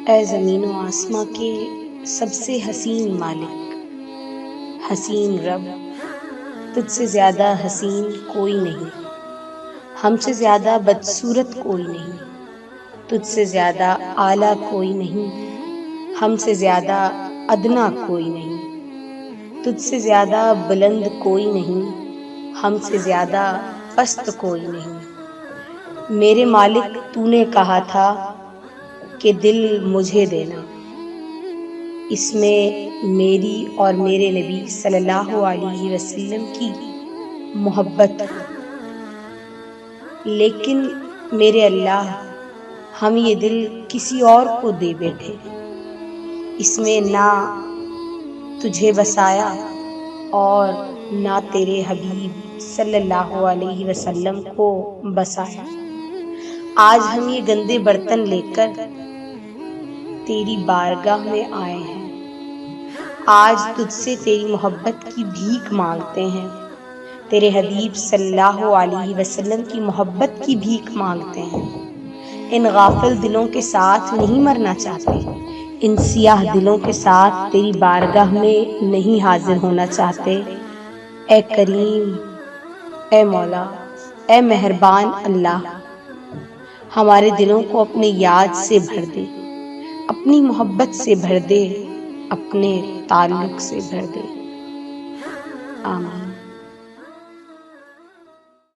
اے زمین و آسماں کے سب سے حسین مالک، حسین رب، تجھ سے زیادہ حسین کوئی نہیں، ہم سے زیادہ بدصورت کوئی نہیں، تجھ سے زیادہ اعلیٰ کوئی نہیں، ہم سے زیادہ ادنا کوئی نہیں، تجھ سے زیادہ بلند کوئی نہیں، ہم سے زیادہ پست کوئی نہیں۔ میرے مالک تو نے کہا تھا کہ دل مجھے دینا، اس میں میری اور میرے نبی صلی اللہ علیہ وسلم کی محبت ہو، لیکن میرے اللہ ہم یہ دل کسی اور کو دے بیٹھے، اس میں نہ تجھے بسایا اور نہ تیرے حبیب صلی اللہ علیہ وسلم کو بسایا۔ آج ہم یہ گندے برتن لے کر تیری بارگاہ میں آئے ہیں، آج تجھ سے تیری محبت کی بھیک مانگتے ہیں، تیرے حبیب صلی اللہ علیہ وسلم کی محبت کی بھیک مانگتے ہیں۔ ان غافل دلوں کے ساتھ نہیں مرنا چاہتے، ان سیاہ دلوں کے ساتھ تیری بارگاہ میں نہیں حاضر ہونا چاہتے۔ اے کریم، اے مولا، اے مہربان اللہ، ہمارے دلوں کو اپنے یاد سے بھر دے، اپنی محبت سے بھر دے، اپنے تعلق سے بھر دے۔ آمین۔